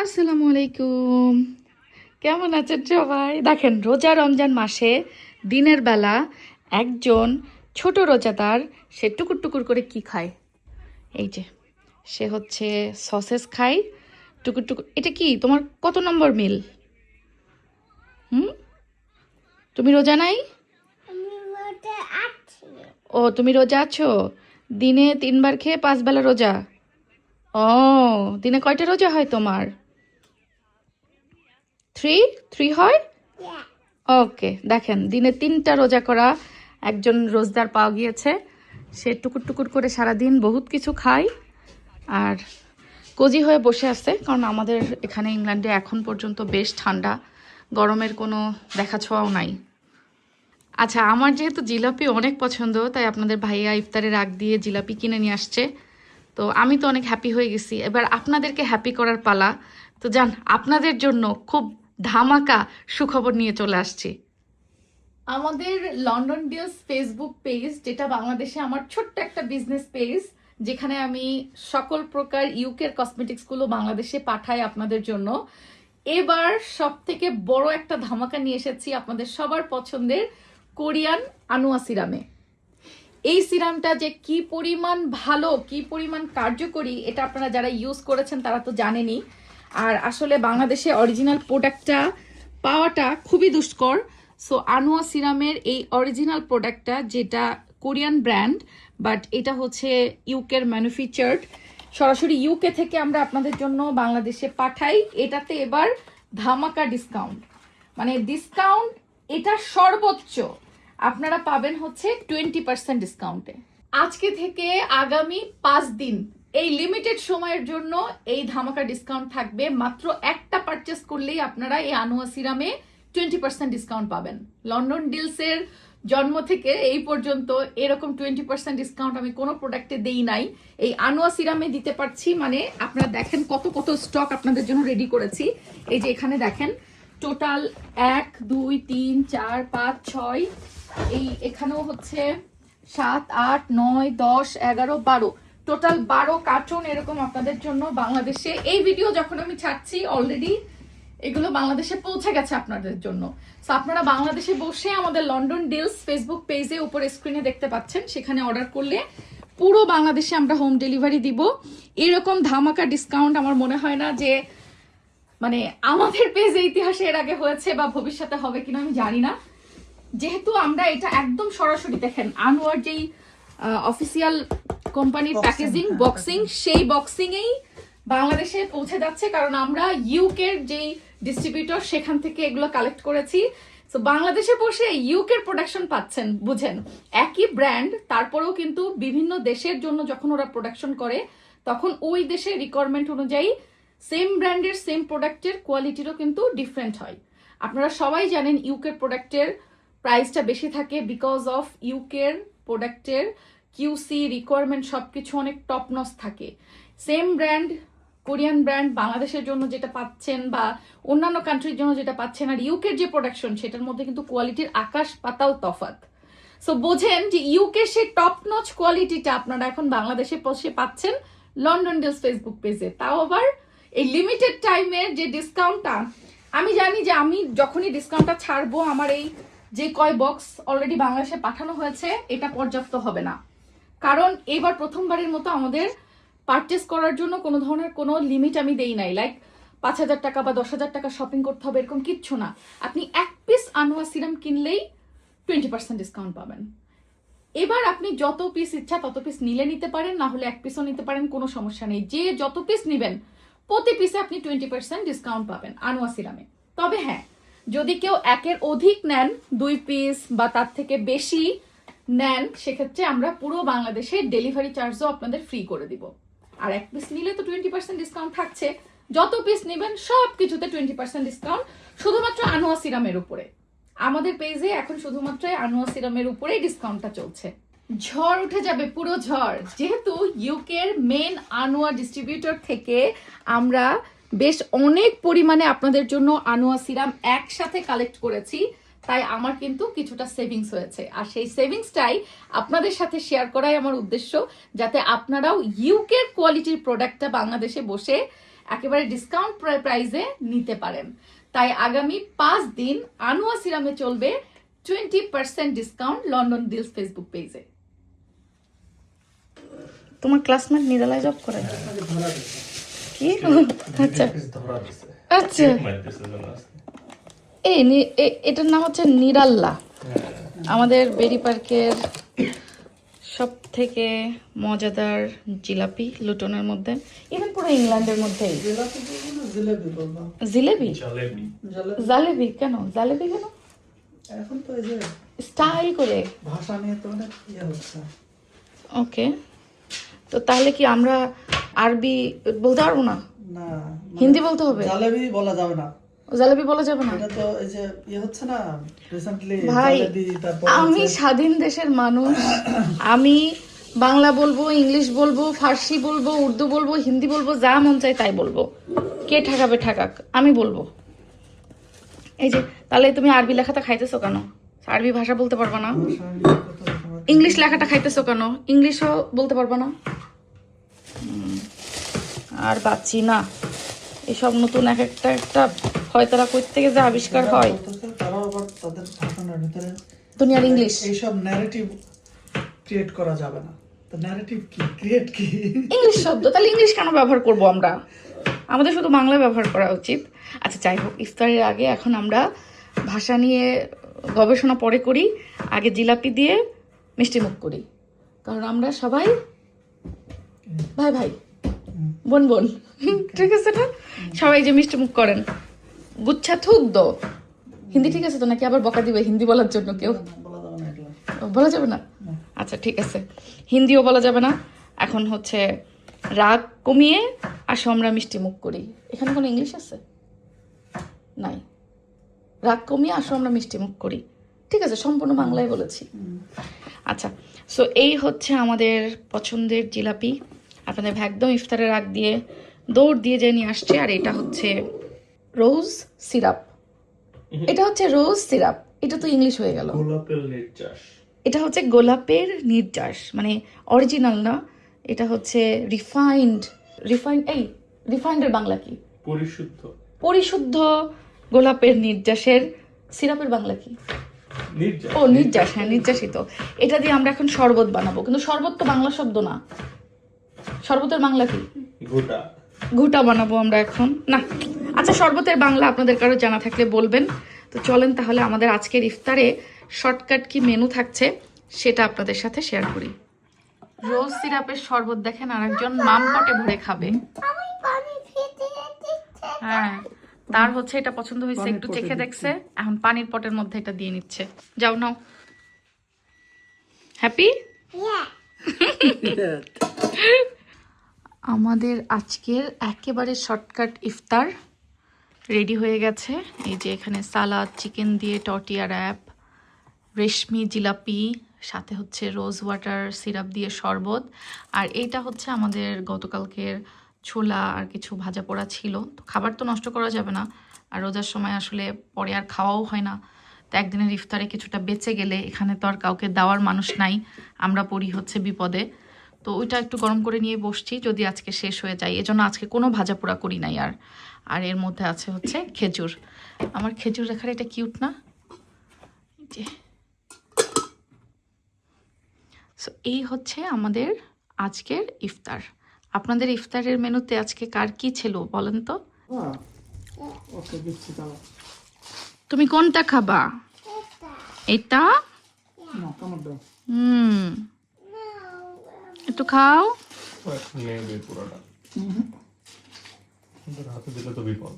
আসসালামু আলাইকুম। কেমন আছেন সবাই? দেখেন, রোজা রমজান মাসে দিনের বেলা একজন ছোট রোজাদার সে টুকুর টুকুর করে কি খায়? এই যে সে হচ্ছে সসেস খায় টুকুর টুকুর। এটা কি তোমার কত নম্বর মিল? হুম, তুমি রোজা নাই? ও, তুমি রোজা আছো? দিনে 3 বার খেয়ে 5 বেলা রোজা? ও, দিনে কয়টা রোজা হয় তোমার? 3 হয়? ওকে, দেখেন, দিনে 3টা রোজা করা একজন রোজদার পাওয়া গিয়েছে। সে টুকুর টুকুর করে সারাদিন বহুত কিছু খায় আর কোজি হয়ে বসে আছে, কারণ আমাদের এখানে ইংল্যান্ডে এখন পর্যন্ত বেশ ঠান্ডা, গরমের কোনো দেখা ছোঁয়াও নাই। আচ্ছা, আমার যেহেতু জিলাপি অনেক পছন্দ, তাই আপনাদের ভাইয়া ইফতারের আগ দিয়ে জিলাপি কিনে নিয়ে আসছে। তো আমি তো অনেক হ্যাপি হয়ে গেছি, এবার আপনাদেরকে হ্যাপি করার পালা। তো যান, আপনাদের জন্য খুব ধামাকা সুখবর নিয়ে চলে আসছি। আমাদের লন্ডন ডিলস ফেসবুক পেজ, যেটা বাংলাদেশে আমার ছোট্ট একটা বিজনেস পেজ, যেখানে আমি সকল প্রকার ইউকের কসমেটিক্সগুলো বাংলাদেশে পাঠাই আপনাদের জন্য। এবার সব থেকে বড় একটা ধামাকা নিয়ে এসেছি আপনাদের সবার পছন্দের কোরিয়ান আনুয়া সিরামে। এই সিরামটা যে কি পরিমাণ ভালো, কি পরিমাণ কার্যকরী, এটা আপনারা যারা ইউজ করেছেন তারা তো জানেনই। আর আসলে বাংলাদেশে অরিজিনাল প্রোডাক্টটা পাওয়াটা খুবই দুষ্কর। সো আনুয়া সিরামের এই অরিজিনাল প্রোডাক্টটা, যেটা কোরিয়ান ব্র্যান্ড, বাট এটা হচ্ছে ইউকের ম্যানুফ্যাকচার্ড, সরাসরি ইউকে থেকে আমরা আপনাদের জন্য বাংলাদেশে পাঠাই। এটাতে এবার ধামাকা ডিসকাউন্ট, মানে ডিসকাউন্ট এটা সর্বোচ্চ আপনারা পাবেন হচ্ছে 20% ডিসকাউন্টে। আজকে থেকে আগামী 5 দিন এই লিমিটেড সময়ের জন্য এই ধামাকা ডিসকাউন্ট থাকবে। মাত্র একটা পারচেস করলেই আপনারা এই আনুয়া সিরামে 20% ডিসকাউন্ট পাবেন। লন্ডন ডিলসের জন্ম থেকে এই পর্যন্ত এরকম 20% ডিসকাউন্ট আমি কোনো প্রোডাক্টে দেই নাই, এই আনোয়া সিরামে দিতে পারছি। মানে আপনারা দেখেন কত কত স্টক আপনাদের জন্য রেডি করেছি। এই যে এখানে দেখেন, টোটাল 1 2 3 4 5 6, এই এখানেও হচ্ছে 7 8 9 10 11 12, টোটাল 12 কার্টুন এরকম আপনাদের জন্য বাংলাদেশে। এই ভিডিও যখন আমি ছাড়ছি অলরেডি এগুলো বাংলাদেশে পৌঁছে গেছে আপনাদের জন্য। সো আপনারা বাংলাদেশে বসে আমাদের লন্ডন ডিলস ফেসবুক পেজে উপরে স্ক্রিনে দেখতে পাচ্ছেন, সেখানে অর্ডার করলে পুরো বাংলাদেশে আমরা হোম ডেলিভারি দিব। এরকম ধামাকা ডিসকাউন্ট আমার মনে হয় না যে মানে আমাদের পেজে ইতিহাসে এর আগে হয়েছে বা ভবিষ্যতে হবে কিনা আমি জানি না। যেহেতু আমরা এটা একদম সরাসরি দেখেন আনোয়ার যেই অফিসিয়াল কোম্পানির প্যাকেজিং বক্সিং, সেই বক্সিংয়েই বাংলাদেশে পৌঁছে যাচ্ছে, কারণ আমরা ইউকের যেই ডিস্ট্রিবিউটর সেখান থেকে এগুলো কালেক্ট করেছি। তো বাংলাদেশে বসে ইউকের প্রোডাকশন পাচ্ছেন। বুঝেন, একই ব্র্যান্ড, তারপরেও কিন্তু বিভিন্ন দেশের জন্য যখন ওরা প্রোডাকশন করে তখন ওই দেশের রিকোয়ারমেন্ট অনুযায়ী সেম ব্র্যান্ডের সেম প্রোডাক্টের কোয়ালিটিরও কিন্তু ডিফারেন্ট হয়। আপনারা সবাই জানেন ইউকের প্রোডাক্টের প্রাইসটা বেশি থাকে বিকজ অফ ইউকের প্রোডাক্টের কিউসি রিকোয়ারমেন্ট সবকিছু অনেক টপ নচ থাকে। সেম ব্র্যান্ড কোরিয়ান ব্র্যান্ড বাংলাদেশের জন্য যেটা পাচ্ছেন বা অন্যান্য কান্ট্রির জন্য যেটা পাচ্ছেন, আর ইউকের যে প্রোডাকশন সেটার মধ্যে কিন্তু কোয়ালিটির আকাশ পাতাল তফাৎ। সো বোঝেন যে ইউকের সেই টপ নচ কোয়ালিটিটা আপনারা এখন বাংলাদেশে বসে পাচ্ছেন লন্ডন ডিলস ফেসবুক পেজে, তাও আবার এই লিমিটেড টাইমের যে ডিসকাউন্টটা। আমি জানি যে আমি যখনই ডিসকাউন্টটা ছাড়বো আমার এই যে কয় বক্স অলরেডি বাংলাদেশে পাঠানো হয়েছে এটা পর্যাপ্ত হবে না, কারণ এবার প্রথমবারের মতো আমাদের পারচেস করার জন্য কোনো ধরনের কোনো লিমিট আমি দেই নাই, লাইক 5,000 টাকা বা 10,000 টাকা শপিং করতে হবে এরকম কিচ্ছু না। আপনি 1 পিস আনোয়া সিরাম কিনলেই 20% ডিসকাউন্ট পাবেন। এবার আপনি যত পিস ইচ্ছা তত পিস নিলে নিতে পারেন, না হলে 1 পিসও নিতে পারেন, কোনো সমস্যা নেই। যে যত পিস নিবেন প্রতি পিসে আপনি 20% ডিসকাউন্ট পাবেন আনোয়া সিরামে। তবে হ্যাঁ, যদি কেউ 1-এর অধিক নেন, 2 পিস বা তার থেকে বেশি নেন, সেক্ষেত্রে আমরা পুরো বাংলাদেশে ডেলিভারি চার্জও আপনাদের ফ্রি করে দিব। আর 1 পিস নিলে তো 20% ডিসকাউন্ট থাকছে, যত পিস নেবেন সব কিছুতে 20% ডিসকাউন্ট, শুধুমাত্র আনোয়া সিরামের উপরে। আমাদের পেজে এখন শুধুমাত্র আনোয়া সিরামের উপরেই ডিসকাউন্টটা চলছে। ঝড় উঠে যাবে, পুরো ঝড়, যেহেতু ইউকের মেন আনোয়া ডিস্ট্রিবিউটর থেকে আমরা বেশ অনেক পরিমাণে আপনাদের জন্য আনোয়া সিরাম একসাথে কালেক্ট করেছি, তাই আমার কিন্তু কিছুটা সেভিংস হয়েছে। আর সেই সেভিংসটাই আপনাদের সাথে শেয়ার করাই আমার উদ্দেশ্য, যাতে আপনারাও ইউকের কোয়ালিটির প্রোডাক্টটা বাংলাদেশে বসে একেবারে ডিসকাউন্ট প্রাইসে নিতে পারেন। তাই আগামী 5 দিন আনোয়া সিরামে চলবে 20% ডিসকাউন্ট লন্ডন ডিলস ফেসবুক পেজে। তোমার ক্লাসমেট নিরালায় জব করে কি? আচ্ছা আচ্ছা, এটার নাম হচ্ছে নিরাল্লা। আমাদের বেরি পার্কের সব থেকে মজাদার জিলাপি লুটনের মধ্যে, ইভেন পুরো ইংল্যান্ডের মধ্যে। জিলেবি জালেবি কেন? জালেবি কেন? এখন তো এই যে স্টাইল করে ভাষা নিয়ে তো অনেক ইয়ে হচ্ছে। ওকে, তো তাহলে কি আমরা আরবি বলতে পারবো না? না, হিন্দি বলতে হবে। জালেবি বলা যাবে না, জালেবি বলা যাবে না। এটা তো এই যে ইয়ে হচ্ছে না রিসেন্টলি ভাই, জালেবি। তারপর আমি স্বাধীন দেশের মানুষ, আমি বাংলা বলবো, ইংলিশ বলবো, ফার্সি বলবো, উর্দু বলবো, হিন্দি বলবো, যা মন চাই তাই বলবো। কে ঠেকাবে ঠেকাক, আমি বলবো। এই যে তাহলে তুমি আরবি লেখাটা খাইতেছো কেন? আরবি ভাষা বলতে পারবা না? ইংলিশ লেখাটা খাইতেছো কেন? ইংলিশও বলতে পারবা না? আর বাচ্চি না, এসব নতুন এক একটা হয় তারা কই থেকে যে আবিষ্কার হয়। তারাও আবার তাদের ভাষণের ভিতরে দুনিয়ার ইংলিশ এইসব ন্যারেটিভ ক্রিয়েট করা যাবে না। তো ন্যারেটিভ কি, ক্রিয়েট কি? ইংলিশ শব্দ, তাহলে ইংলিশ কেন ব্যবহার করব আমরা? আমাদের শুধু বাংলা ব্যবহার করা উচিত। আচ্ছা যাই হোক, ইফতারের আগে এখন আমরা ভাষা নিয়ে গবেষণা পরে করি, আগে জিলাপি দিয়ে মিষ্টি মুখ করি, কারণ আমরা সবাই ভাই ভাই বোন বোন, ঠিক আছে না? সবাই যে মিষ্টি মুখ করেন, গুচ্ছা থুক দো। হিন্দি ঠিক আছে তো, নাকি আবার বকা দিবে হিন্দি বলার জন্য কেউ? বলা যাবে না? আচ্ছা ঠিক আছে, হিন্দিও বলা যাবে না। এখন হচ্ছে রাগ কমিয়ে আসো আমরা মিষ্টি মুখ করি। এখানে কোনো ইংলিশ আছে? নাই। রাগ কমিয়ে আসো আমরা মিষ্টি মুখ করি, ঠিক আছে, সম্পূর্ণ বাংলায় বলেছি। আচ্ছা, সো এই হচ্ছে আমাদের পছন্দের জিলাপি। আপনাদের একদম ইফতারের আগ দিয়ে দৌড় দিয়ে যে নিয়ে আসছে। আর এটা হচ্ছে রোজ সিরাপ, এটা হচ্ছে রোজ সিরাপ, এটা তো ইংলিশ হয়ে গেল। গোলাপের নির্যাস, এটা হচ্ছে গোলাপের নির্যাস, মানে অরিজিনাল না, এটা হচ্ছে রিফাইন্ড। এই রিফাইন্ডের বাংলা কি? পরিশুদ্ধ। পরিশুদ্ধ গোলাপের নির্যাসের সিরাপের বাংলা কি? ও নির্যাস, হ্যাঁ নির্যাসই তো। এটা দিয়ে আমরা এখন শরবত বানাবো, কিন্তু শরবত তো বাংলা শব্দ না। শরবতের বাংলা কি? ঘুটা বানাবো আমরা এখন না। আচ্ছা, শরবতের বাংলা আপনাদের কারো জানা থাকলে বলবেন। তো চলেন তাহলে আমাদের আজকের ইফতারে শর্টকাট কি মেনু থাকছে সেটা আপনাদের সাথে শেয়ার করি। রোজ সিরাপের শরবত দেখেন, আর একজন মাম পটে ভরে খাবে। হ্যাঁ, তার হচ্ছে এটা পছন্দ হয়েছে, একটু চেখে দেখছে, এখন পানির পটের মধ্যে এটা দিয়ে নিচ্ছে। যাও নাও। হ্যাপি? আমাদের আজকের একেবারে শর্টকাট ইফতার রেডি হয়ে গেছে। এই যে এখানে সালাদ, চিকেন দিয়ে টর্টিয়া র্যাপ, রেশমি জিলাপি, সাথে হচ্ছে রোজ ওয়াটার সিরাপ দিয়ে শরবত, আর এইটা হচ্ছে আমাদের গতকালকের ছোলা আর কিছু ভাজা পোড়া ছিল। তো খাবার তো নষ্ট করা যাবে না, আর রোজার সময় আসলে পরে আর খাওয়াও হয় না। তো একদিনের ইফতারে কিছুটা বেঁচে গেলে, এখানে তো আর কাউকে দেওয়ার মানুষ নাই, আমরা পড়ি হচ্ছে বিপদে। তো ওইটা একটু গরম করে নিয়ে বসছি, যদি আজকে শেষ হয়ে যায়, এজন্য আজকে কোনো ভাজা পোড়া করি নাই। আর এর মধ্যে আছে হচ্ছে খেজুর। আমার খেজুর রেখার এটা কিউট না? যে সো এই হচ্ছে আমাদের আজকের ইফতার। আপনাদের ইফতারের মেনুতে আজকে কার কি ছিল বলেন তো? তুমি কোনটা খাবা? এটা? একটু খাও। হাতে দিলে তো বিপদ।